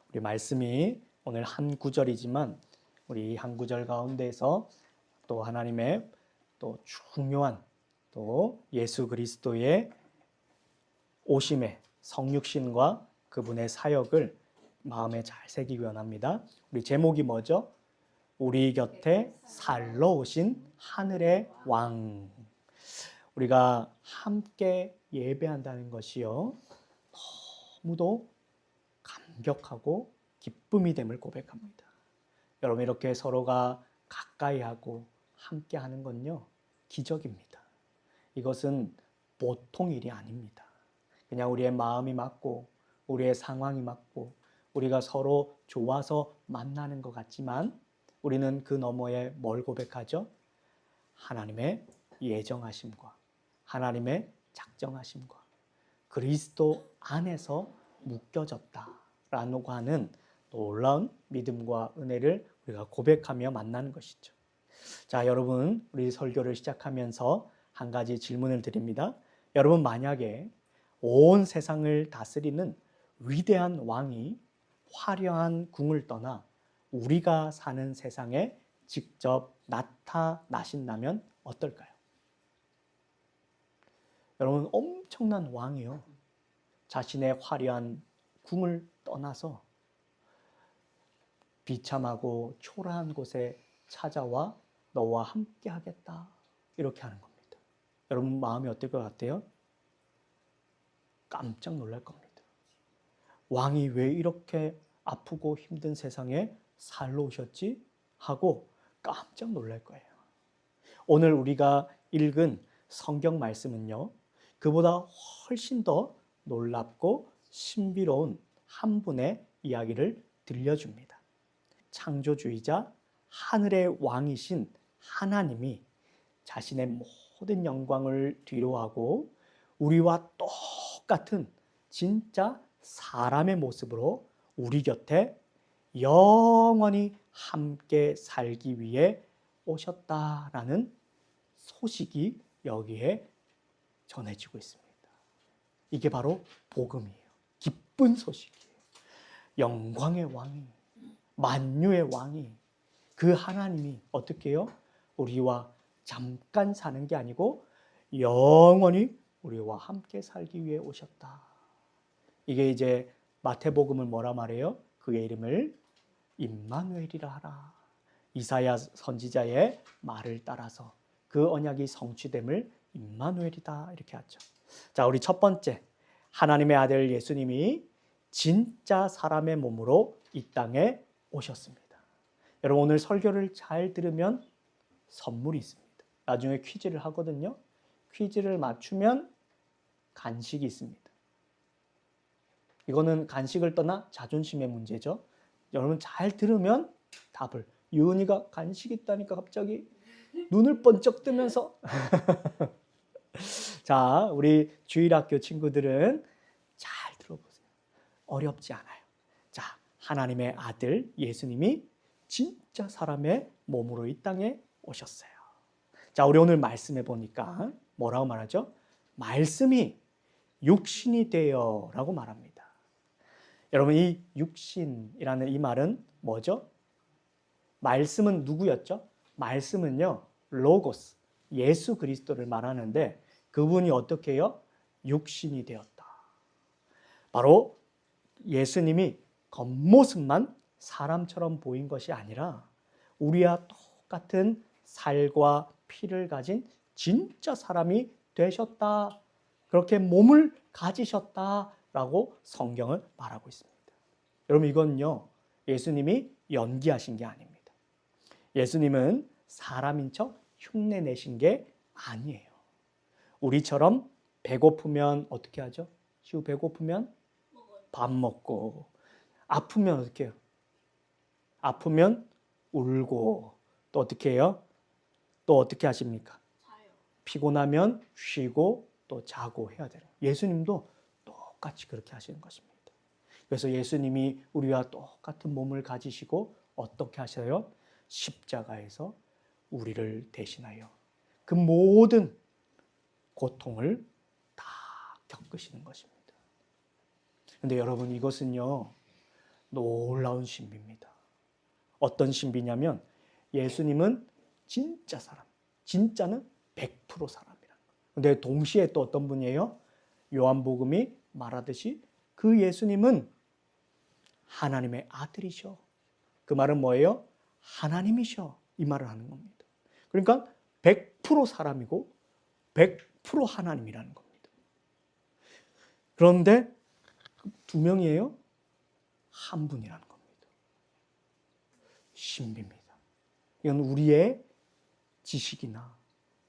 우리 말씀이 오늘 한 구절이지만 우리 한 구절 가운데에서 또 하나님의 또 중요한 또 예수 그리스도의 오심의 성육신과 그분의 사역을 마음에 잘 새기기 원합니다. 우리 제목이 뭐죠? 우리 곁에 살러 오신 하늘의 왕. 우리가 함께 예배한다는 것이요, 너무도 감격하고 기쁨이 됨을 고백합니다. 여러분, 이렇게 서로가 가까이 하고 함께 하는 건요, 기적입니다. 이것은 보통 일이 아닙니다. 그냥 우리의 마음이 맞고 우리의 상황이 맞고 우리가 서로 좋아서 만나는 것 같지만 우리는 그 너머에 뭘 고백하죠? 하나님의 예정하심과 하나님의 작정하심과 그리스도 안에서 묶여졌다라고 하는 놀라운 믿음과 은혜를 우리가 고백하며 만나는 것이죠. 자, 여러분, 우리 설교를 시작하면서 한 가지 질문을 드립니다. 여러분, 만약에 온 세상을 다스리는 위대한 왕이 화려한 궁을 떠나 우리가 사는 세상에 직접 나타나신다면 어떨까요? 여러분, 엄청난 왕이요, 자신의 화려한 궁을 떠나서 비참하고 초라한 곳에 찾아와 너와 함께 하겠다, 이렇게 하는 겁니다. 여러분 마음이 어떨 것 같아요? 깜짝 놀랄 겁니다. 왕이 왜 이렇게 아프고 힘든 세상에 살러 오셨지? 하고 깜짝 놀랄 거예요. 오늘 우리가 읽은 성경 말씀은요, 그보다 훨씬 더 놀랍고 신비로운 한 분의 이야기를 들려줍니다. 창조주이자 하늘의 왕이신 하나님이 자신의 모든 영광을 뒤로하고 우리와 똑같은 진짜 사람의 모습으로 우리 곁에 영원히 함께 살기 위해 오셨다라는 소식이 여기에 전해지고 있습니다. 이게 바로 복음이에요. 기쁜 소식이에요. 영광의 왕이, 만유의 왕이, 그 하나님이 어떻게 해요? 우리와 잠깐 사는 게 아니고 영원히 우리와 함께 살기 위해 오셨다. 이게 이제 마태복음을 뭐라 말해요? 그의 이름을 임마누엘이라 하라. 이사야 선지자의 말을 따라서 그 언약이 성취됨을 임마누엘이다, 이렇게 하죠. 자, 우리 첫 번째, 하나님의 아들 예수님이 진짜 사람의 몸으로 이 땅에 오셨습니다. 여러분, 오늘 설교를 잘 들으면 선물이 있습니다. 나중에 퀴즈를 하거든요. 퀴즈를 맞추면 간식이 있습니다. 이거는 간식을 떠나 자존심의 문제죠. 여러분 잘 들으면 답을, 유은이가 간식 있다니까 갑자기 눈을 번쩍 뜨면서 자, 우리 주일학교 친구들은 잘 들어보세요. 어렵지 않아요. 자, 하나님의 아들 예수님이 진짜 사람의 몸으로 이 땅에 오셨어요. 자, 우리 오늘 말씀해 보니까 뭐라고 말하죠? 말씀이 육신이 되어 라고 말합니다. 여러분, 이 육신이라는 이 말은 뭐죠? 말씀은 누구였죠? 말씀은요, 로고스, 예수 그리스도를 말하는데 그분이 어떻게 해요? 육신이 되었다. 바로 예수님이 겉모습만 사람처럼 보인 것이 아니라 우리와 똑같은 살과 피를 가진 진짜 사람이 되셨다. 그렇게 몸을 가지셨다라고 성경을 말하고 있습니다. 여러분, 이건요, 예수님이 연기하신 게 아닙니다. 예수님은 사람인 척 흉내 내신 게 아니에요. 우리처럼 배고프면 어떻게 하죠? 시우 배고프면 밥 먹고, 아프면 어떻게 해요? 아프면 울고, 또 어떻게 해요? 또 어떻게 하십니까? 자요. 피곤하면 쉬고 또 자고 해야 돼요. 예수님도 똑같이 그렇게 하시는 것입니다. 그래서 예수님이 우리와 똑같은 몸을 가지시고 어떻게 하셔요? 십자가에서 우리를 대신하여 그 모든 고통을 다 겪으시는 것입니다. 그런데 여러분, 이것은요, 놀라운 신비입니다. 어떤 신비냐면 예수님은 진짜 사람, 진짜는 100% 사람이라는 거예요. 근데 동시에 또 어떤 분이에요? 요한복음이 말하듯이 그 예수님은 하나님의 아들이셔. 그 말은 뭐예요? 하나님이셔. 이 말을 하는 겁니다. 그러니까 100% 사람이고 100% 하나님이라는 겁니다. 그런데 두 명이에요? 한 분이라는 겁니다. 신비입니다. 이건 우리의 지식이나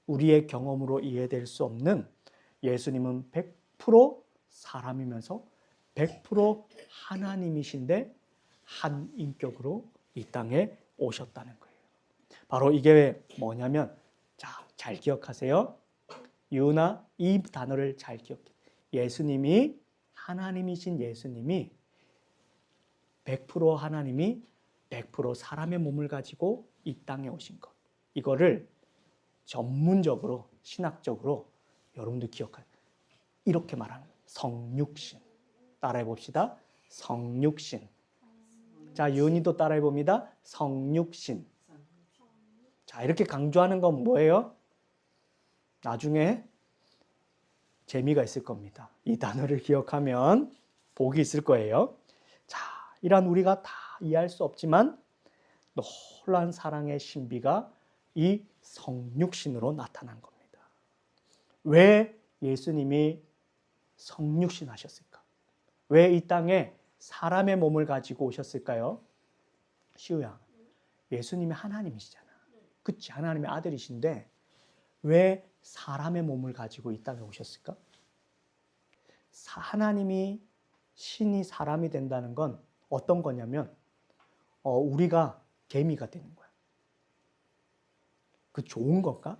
우리의 경험으로 이해될 수 없는 예수님은 100% 사람이면서 100% 하나님이신데 한 인격으로 이 땅에 오셨다는 거예요. 바로 이게 뭐냐면 자, 잘 기억하세요. 유나 이 단어를 잘 기억해. 예수님이 하나님이신 예수님이 100% 하나님이 100% 사람의 몸을 가지고 이 땅에 오신 것. 이거를 전문적으로 신학적으로 여러분들 기억하세요. 이렇게 말하는 성육신. 따라해 봅시다. 성육신. 자, 유은이도 따라해 봅니다. 성육신. 자, 이렇게 강조하는 건 뭐예요? 나중에 재미가 있을 겁니다. 이 단어를 기억하면 복이 있을 거예요. 자, 이런 우리가 다 이해할 수 없지만 놀라운 사랑의 신비가 이 성육신으로 나타난 겁니다. 왜 예수님이 성육신 하셨을까? 왜 이 땅에 사람의 몸을 가지고 오셨을까요? 시우야, 예수님이 하나님이시잖아. 그치? 하나님의 아들이신데 왜 사람의 몸을 가지고 이 땅에 오셨을까? 하나님이 신이 사람이 된다는 건 어떤 거냐면 우리가 개미가 되는 거야. 그 좋은 건가?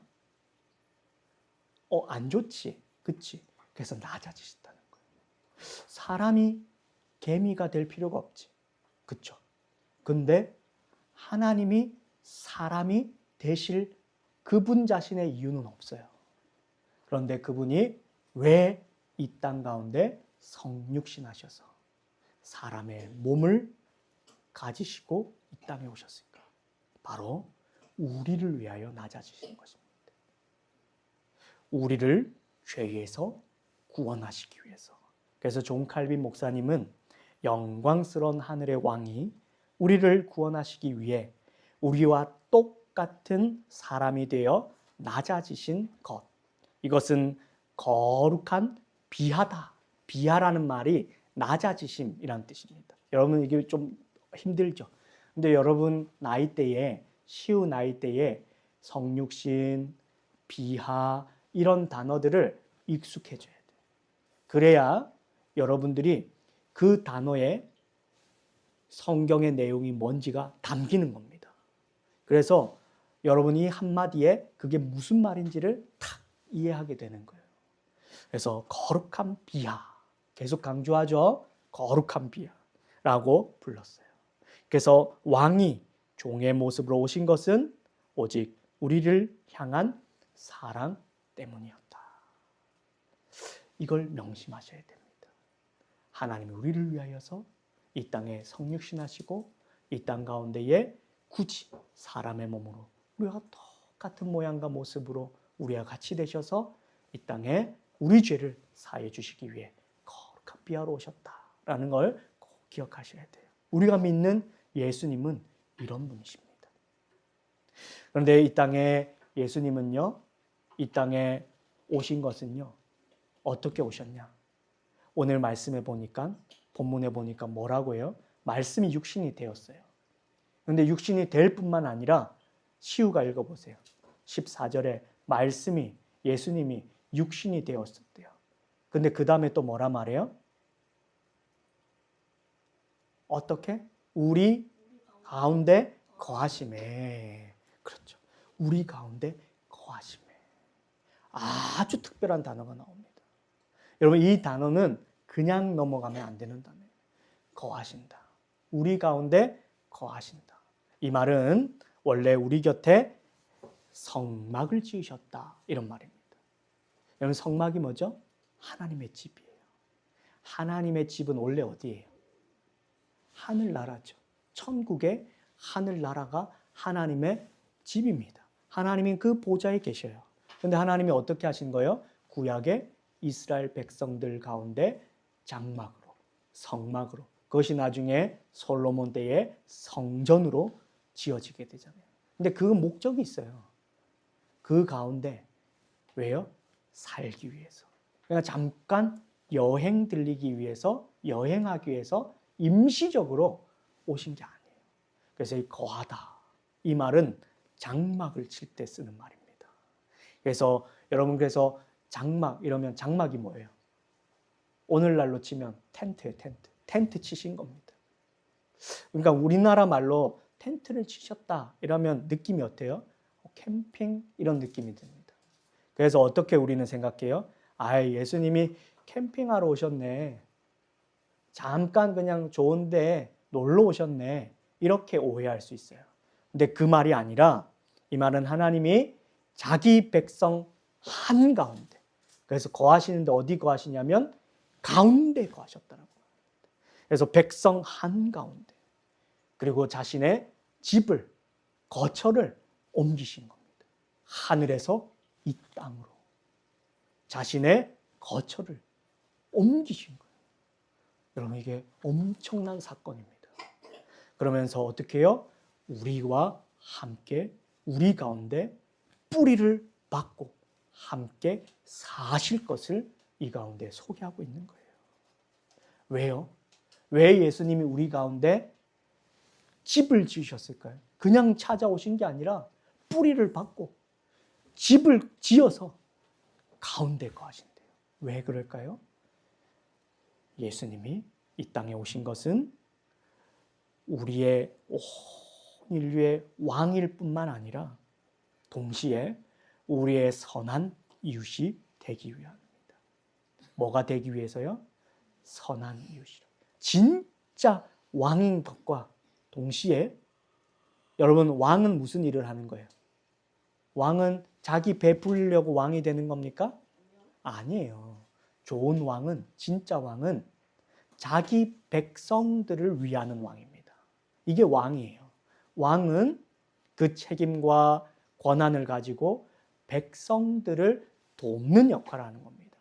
안 좋지. 그치? 그래서 낮아지셨다는 거예요. 사람이 개미가 될 필요가 없지. 그쵸? 근데 하나님이 사람이 되실 그분 자신의 이유는 없어요. 그런데 그분이 왜 이 땅 가운데 성육신 하셔서 사람의 몸을 가지시고 이 땅에 오셨을까? 바로 우리를 위하여 낮아지신 것입니다. 우리를 죄에서 구원하시기 위해서. 그래서 존 칼빈 목사님은 영광스러운 하늘의 왕이 우리를 구원하시기 위해 우리와 똑같은 사람이 되어 낮아지신 것. 이것은 거룩한 비하다. 비하라는 말이 낮아지심이라는 뜻입니다. 여러분 이게 좀 힘들죠. 근데 여러분 나이대에 시우 나이대에 성육신, 비하 이런 단어들을 익숙해져야 돼요. 그래야 여러분들이 그 단어에 성경의 내용이 뭔지가 담기는 겁니다. 그래서 여러분이 한마디에 그게 무슨 말인지를 탁 이해하게 되는 거예요. 그래서 거룩한 비하, 계속 강조하죠. 거룩한 비하라고 불렀어요. 그래서 왕이 종의 모습으로 오신 것은 오직 우리를 향한 사랑 때문이었다. 이걸 명심하셔야 됩니다. 하나님이 우리를 위하여서 이 땅에 성육신하시고 이 땅 가운데에 굳이 사람의 몸으로 우리와 똑같은 모양과 모습으로 우리와 같이 되셔서 이 땅에 우리 죄를 사해 주시기 위해 거룩한 비하로 오셨다라는 걸 꼭 기억하셔야 돼요. 우리가 믿는 예수님은 이런 분이십니다. 그런데 이 땅에 예수님은요, 이 땅에 오신 것은요, 어떻게 오셨냐? 오늘 말씀에 보니까, 본문에 보니까 뭐라고 해요? 말씀이 육신이 되었어요. 그런데 육신이 될 뿐만 아니라 시우가 읽어보세요. 14절에 말씀이 예수님이 육신이 되었었대요. 근데 그 다음에 또 뭐라 말해요? 어떻게? 우리 가운데 거하심에. 그렇죠. 우리 가운데 거하심에. 아주 특별한 단어가 나옵니다. 여러분 이 단어는 그냥 넘어가면 안 되는 단어예요. 거하신다. 우리 가운데 거하신다. 이 말은 원래 우리 곁에 성막을 지으셨다. 이런 말입니다. 여러분 성막이 뭐죠? 하나님의 집이에요. 하나님의 집은 원래 어디예요? 하늘나라죠. 천국의 하늘나라가 하나님의 집입니다. 하나님이 그 보좌에 계셔요. 그런데 하나님이 어떻게 하신 거예요? 구약의 이스라엘 백성들 가운데 장막으로, 성막으로, 그것이 나중에 솔로몬 때의 성전으로 지어지게 되잖아요. 근데 그 목적이 있어요. 그 가운데 왜요? 살기 위해서. 그러니까 잠깐 여행 들리기 위해서, 여행하기 위해서 임시적으로 오신 게 아니에요. 그래서 이 거하다, 이 말은 장막을 칠 때 쓰는 말입니다. 그래서 여러분, 그래서 장막 이러면 장막이 뭐예요? 오늘날로 치면 텐트예요. 텐트 치신 겁니다. 그러니까 우리나라 말로 텐트를 치셨다 이러면 느낌이 어때요? 캠핑 이런 느낌이 듭니다. 그래서 어떻게 우리는 생각해요? 아, 예수님이 캠핑하러 오셨네. 잠깐 그냥 좋은데 놀러 오셨네. 이렇게 오해할 수 있어요. 근데 그 말이 아니라 이 말은 하나님이 자기 백성 한가운데, 그래서 거하시는데 어디 거하시냐면 가운데 거하셨다는 거예요. 그래서 백성 한가운데, 그리고 자신의 집을, 거처를 옮기신 겁니다. 하늘에서 이 땅으로 자신의 거처를 옮기신 거예요. 여러분, 이게 엄청난 사건입니다. 그러면서 어떻게 해요? 우리와 함께, 우리 가운데 뿌리를 받고 함께 사실 것을 이 가운데 소개하고 있는 거예요. 왜요? 왜 예수님이 우리 가운데 집을 지으셨을까요? 그냥 찾아오신 게 아니라 뿌리를 받고 집을 지어서 가운데 거하신대요. 왜 그럴까요? 예수님이 이 땅에 오신 것은 우리의 온 인류의 왕일 뿐만 아니라 동시에 우리의 선한 이웃이 되기 위함입니다. 뭐가 되기 위해서요? 선한 이웃이라. 진짜 왕인 것과 동시에, 여러분, 왕은 무슨 일을 하는 거예요? 왕은 자기 베풀려고 왕이 되는 겁니까? 아니에요. 좋은 왕은, 진짜 왕은 자기 백성들을 위하는 왕입니다. 이게 왕이에요. 왕은 그 책임과 권한을 가지고 백성들을 돕는 역할을 하는 겁니다.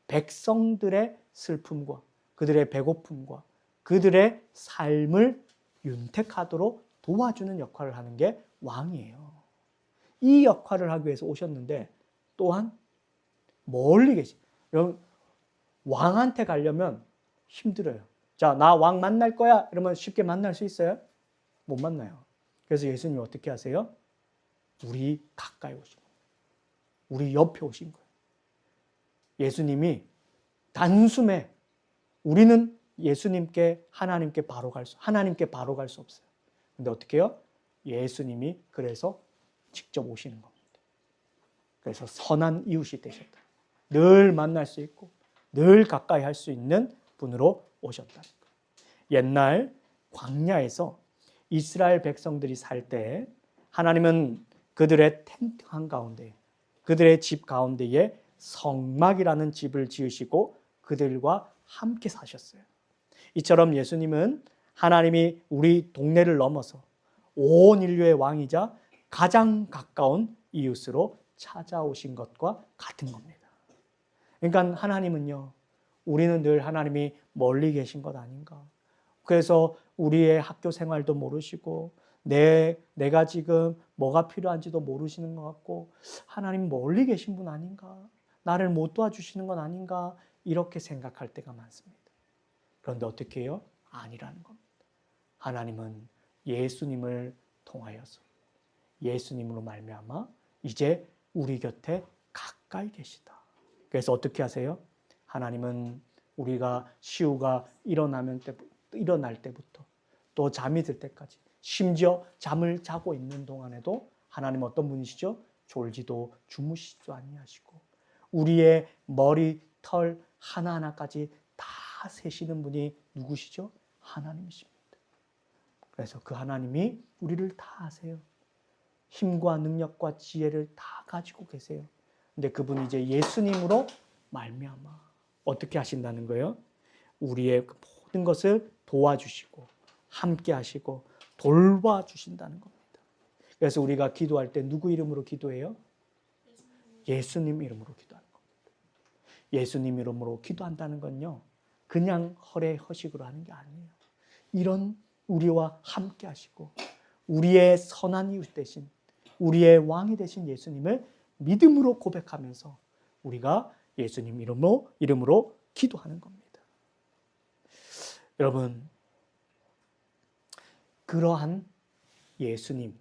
백성들의 슬픔과 그들의 배고픔과 그들의 삶을 윤택하도록 도와주는 역할을 하는 게 왕이에요. 이 역할을 하기 위해서 오셨는데, 또한 멀리 계시. 여러분, 왕한테 가려면 힘들어요. 자, 나 왕 만날 거야 이러면 쉽게 만날 수 있어요? 못 만나요. 그래서 예수님이 어떻게 하세요? 우리 가까이 오신 거예요. 우리 옆에 오신 거예요. 예수님이 단숨에, 우리는 예수님께, 하나님께 바로 갈 수 없어요. 근데 어떻게 해요? 예수님이 그래서 직접 오시는 겁니다. 그래서 선한 이웃이 되셨다. 늘 만날 수 있고 늘 가까이 할 수 있는 분으로 오셨다는 거예요. 옛날 광야에서 이스라엘 백성들이 살 때 하나님은 그들의 텐트 한가운데, 그들의 집 가운데에 성막이라는 집을 지으시고 그들과 함께 사셨어요. 이처럼 예수님은 하나님이 우리 동네를 넘어서 온 인류의 왕이자 가장 가까운 이웃으로 찾아오신 것과 같은 겁니다. 그러니까 하나님은요, 우리는 늘 하나님이 멀리 계신 것 아닌가. 그래서 우리의 학교 생활도 모르시고 내가 지금 뭐가 필요한지도 모르시는 것 같고, 하나님 멀리 계신 분 아닌가, 나를 못 도와주시는 건 아닌가, 이렇게 생각할 때가 많습니다. 그런데 어떻게 해요? 아니라는 겁니다. 하나님은 예수님을 통하여서, 예수님으로 말미암아 이제 우리 곁에 가까이 계시다. 그래서 어떻게 하세요? 하나님은 우리가 시우가 일어날 때부터 또 잠이 들 때까지, 심지어 잠을 자고 있는 동안에도 하나님은 어떤 분이시죠? 졸지도 주무시지도 아니하시고 우리의 머리, 털 하나하나까지 다 세시는 분이 누구시죠? 하나님이십니다. 그래서 그 하나님이 우리를 다 아세요. 힘과 능력과 지혜를 다 가지고 계세요. 근데 그분이 이제 예수님으로 말미암아 어떻게 하신다는 거예요? 우리의 모든 것을 도와주시고 함께 하시고 돌봐주신다는 겁니다. 그래서 우리가 기도할 때 누구 이름으로 기도해요? 예수님 이름으로 기도하는 겁니다. 예수님 이름으로 기도한다는 건요, 그냥 허례허식으로 하는 게 아니에요. 이런 우리와 함께 하시고 우리의 선한 이웃 되신, 우리의 왕이 되신 예수님을 믿음으로 고백하면서 우리가 예수님 이름으로 기도하는 겁니다. 여러분, 그러한 예수님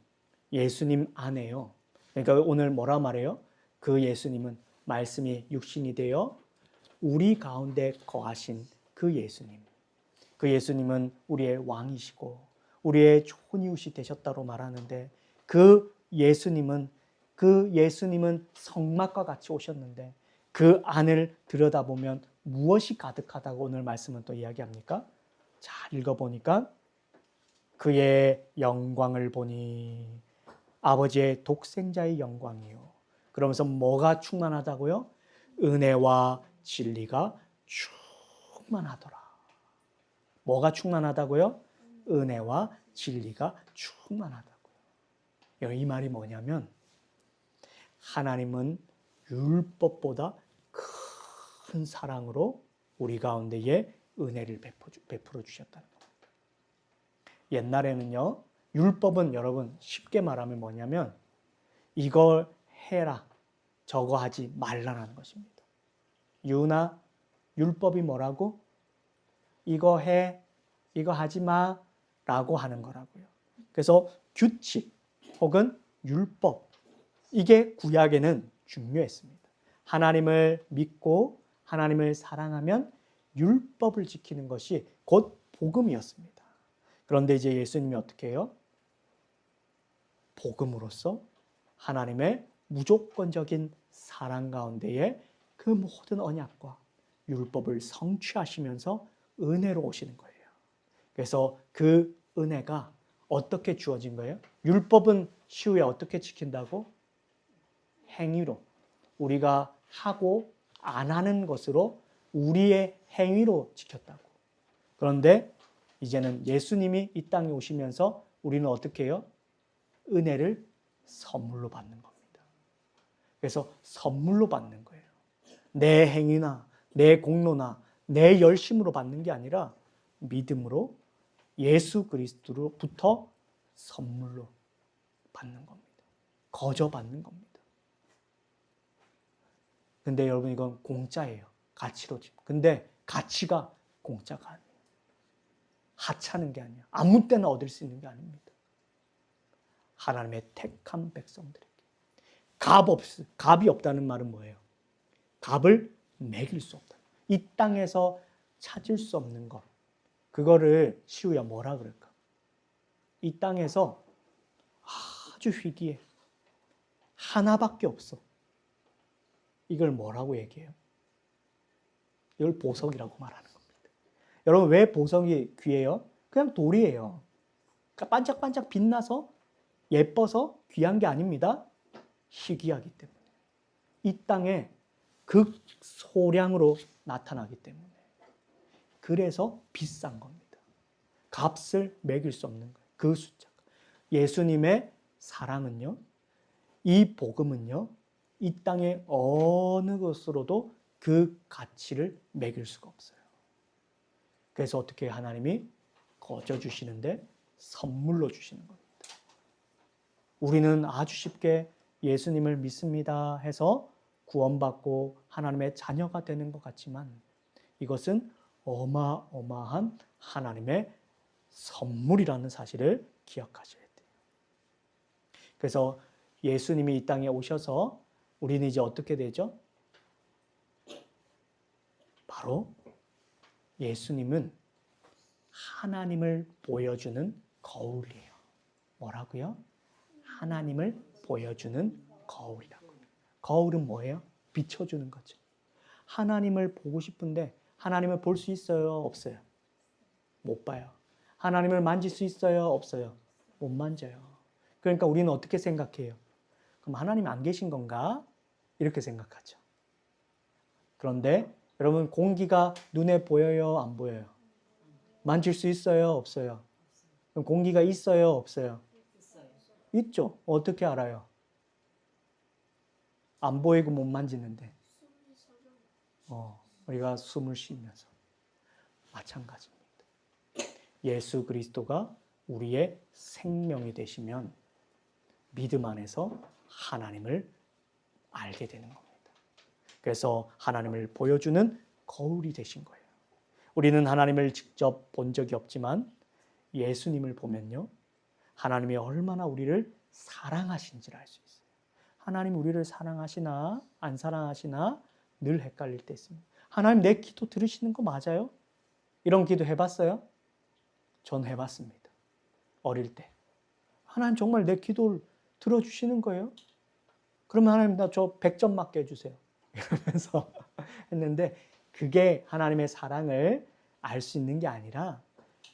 안에요. 그러니까 오늘 뭐라 말해요? 그 예수님은 말씀이 육신이 되어 우리 가운데 거하신 그 예수님. 그 예수님은 우리의 왕이시고 우리의 좋은 이웃이 되셨다고 말하는데, 그 예수님은 성막과 같이 오셨는데 그 안을 들여다보면 무엇이 가득하다고 오늘 말씀은 또 이야기합니까? 자, 읽어보니까 그의 영광을 보니 아버지의 독생자의 영광이요. 그러면서 뭐가 충만하다고요? 은혜와 진리가 충만하더라. 뭐가 충만하다고요? 은혜와 진리가 충만하다고요. 이 말이 뭐냐면 하나님은 율법보다 큰 사랑으로 우리 가운데에 은혜를 베풀어 주셨다는 겁니다. 옛날에는요, 율법은 여러분 쉽게 말하면 뭐냐면 이걸 해라, 저거 하지 말라라는 것입니다. 유나, 율법이 뭐라고? 이거 해, 이거 하지 마라고 하는 거라고요. 그래서 규칙 혹은 율법, 이게 구약에는 중요했습니다. 하나님을 믿고 하나님을 사랑하면 율법을 지키는 것이 곧 복음이었습니다. 그런데 이제 예수님이 어떻게 해요? 복음으로써 하나님의 무조건적인 사랑 가운데에 그 모든 언약과 율법을 성취하시면서 은혜로 오시는 거예요. 그래서 그 은혜가 어떻게 주어진 거예요? 율법은 시후에 어떻게 지킨다고? 행위로, 우리가 하고 안 하는 것으로 우리의 행위로 지켰다고. 그런데 이제는 예수님이 이 땅에 오시면서 우리는 어떻게 해요? 은혜를 선물로 받는 겁니다. 그래서 선물로 받는 거예요. 내 행위나 내 공로나 내 열심으로 받는 게 아니라 믿음으로 예수 그리스도로부터 선물로 받는 겁니다. 거저 받는 겁니다. 근데 여러분, 이건 공짜예요. 가치로. 근데 가치가 공짜가 아니에요. 하찮은 게 아니에요. 아무 때나 얻을 수 있는 게 아닙니다. 하나님의 택한 백성들에게. 값이 없다는 말은 뭐예요? 값을 매길 수 없다. 이 땅에서 찾을 수 없는 것. 그거를 시우야 뭐라 그럴까? 이 땅에서 아주 희귀해. 하나밖에 없어. 이걸 뭐라고 얘기해요? 이걸 보석이라고 말하는 겁니다. 여러분, 왜 보석이 귀해요? 그냥 돌이에요. 그러니까 반짝반짝 빛나서 예뻐서 귀한 게 아닙니다. 희귀하기 때문에. 이 땅에 극소량으로 나타나기 때문에. 그래서 비싼 겁니다. 값을 매길 수 없는 거예요. 그 숫자가. 예수님의 사랑은요, 이 복음은요, 이 땅의 어느 것으로도 그 가치를 매길 수가 없어요. 그래서 어떻게 하나님이 거저 주시는데 선물로 주시는 겁니다. 우리는 아주 쉽게 예수님을 믿습니다 해서 구원받고 하나님의 자녀가 되는 것 같지만 이것은 어마어마한 하나님의 선물이라는 사실을 기억하셔야 돼요. 그래서 예수님이 이 땅에 오셔서 우리는 이제 어떻게 되죠? 바로 예수님은 하나님을 보여주는 거울이에요. 뭐라고요? 하나님을 보여주는 거울이라고. 거울은 뭐예요? 비춰주는 거죠. 하나님을 보고 싶은데 하나님을 볼 수 있어요? 없어요? 못 봐요. 하나님을 만질 수 있어요? 없어요? 못 만져요. 그러니까 우리는 어떻게 생각해요? 그럼 하나님이 안 계신 건가? 이렇게 생각하죠. 그런데 여러분, 공기가 눈에 보여요? 안 보여요? 만질 수 있어요? 없어요? 그럼 공기가 있어요, 없어요? 있죠. 어떻게 알아요? 안 보이고 못 만지는데. 우리가 숨을 쉬면서. 마찬가지입니다. 예수 그리스도가 우리의 생명이 되시면 믿음 안에서 하나님을 알게 되는 겁니다. 그래서 하나님을 보여주는 거울이 되신 거예요. 우리는 하나님을 직접 본 적이 없지만 예수님을 보면요, 하나님이 얼마나 우리를 사랑하신지를 알 수 있어요. 하나님 우리를 사랑하시나 안 사랑하시나 늘 헷갈릴 때 있습니다. 하나님 내 기도 들으시는 거 맞아요? 이런 기도 해봤어요? 전 해봤습니다. 어릴 때. 하나님 정말 내 기도를 들어주시는 거예요? 그러면 하나님 나 저 100점 맞게 해주세요. 이러면서 했는데 그게 하나님의 사랑을 알 수 있는 게 아니라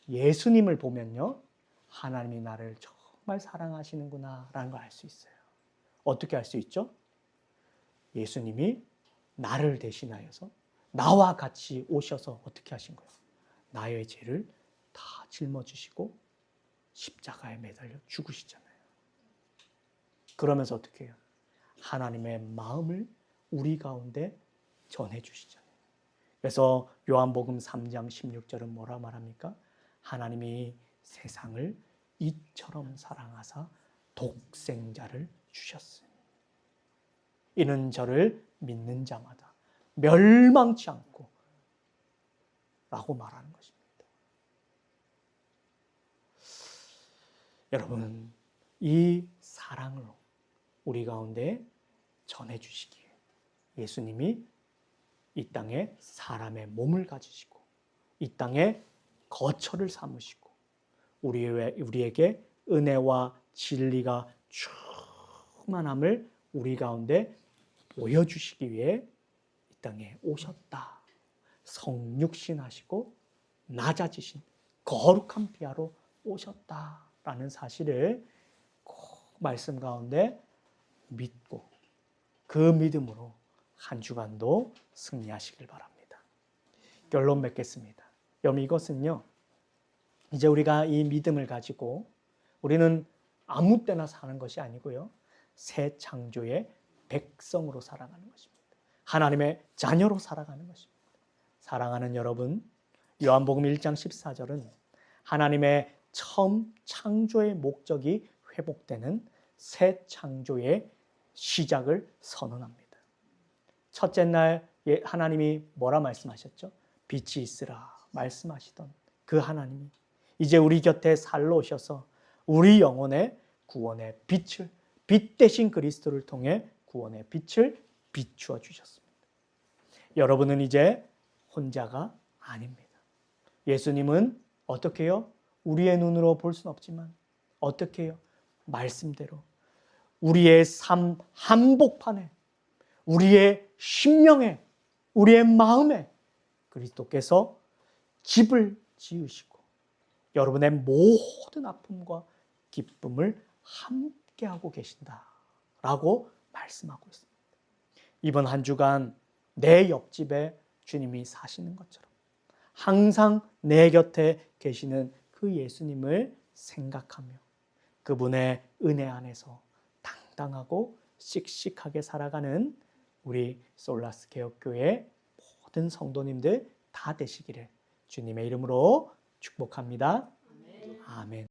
예수님을 보면요, 하나님이 나를 정말 사랑하시는구나 라는 걸 알 수 있어요. 어떻게 알 수 있죠? 예수님이 나를 대신하여서 나와 같이 오셔서 어떻게 하신 거예요? 나의 죄를 다 짊어지시고 십자가에 매달려 죽으시잖아요. 그러면서 어떻게 해요? 하나님의 마음을 우리 가운데 전해주시잖아요. 그래서 요한복음 3장 16절은 뭐라 말합니까? 하나님이 세상을 이처럼 사랑하사 독생자를 주셨으니 이는 저를 믿는 자마다 멸망치 않고 라고 말하는 것입니다. 여러분, 이 사랑으로 우리 가운데 전해주시기에 예수님이 이 땅에 사람의 몸을 가지시고 이 땅에 거처를 삼으시고 우리에게 은혜와 진리가 충만함을 우리 가운데 보여주시기 위해 이 땅에 오셨다. 성육신하시고 낮아지신 거룩한 피아로 오셨다라는 사실을 꼭 말씀 가운데 믿고 그 믿음으로 한 주간도 승리하시길 바랍니다. 결론 맺겠습니다. 여러분, 이것은요, 이제 우리가 이 믿음을 가지고 우리는 아무 때나 사는 것이 아니고요, 새 창조의 백성으로 살아가는 것입니다. 하나님의 자녀로 살아가는 것입니다. 사랑하는 여러분, 요한복음 1장 14절은 하나님의 처음 창조의 목적이 회복되는 새 창조의 시작을 선언합니다. 첫째 날 하나님이 뭐라 말씀하셨죠? 빛이 있으라 말씀하시던 그 하나님이 이제 우리 곁에 살러 오셔서 우리 영혼의 구원의 빛을, 빛 대신 그리스도를 통해 구원의 빛을 비추어 주셨습니다. 여러분은 이제 혼자가 아닙니다. 예수님은 어떻게 해요? 우리의 눈으로 볼 수는 없지만 어떻게 해요? 말씀대로 우리의 삶 한복판에, 우리의 심령에, 우리의 마음에 그리스도께서 집을 지으시고 여러분의 모든 아픔과 기쁨을 함께하고 계신다라고 말씀하고 있습니다. 이번 한 주간 내 옆집에 주님이 사시는 것처럼 항상 내 곁에 계시는 그 예수님을 생각하며 그분의 은혜 안에서 당당하고 씩씩하게 살아가는 우리 솔라스 개혁교회 모든 성도님들 다 되시기를 주님의 이름으로 축복합니다. 아멘.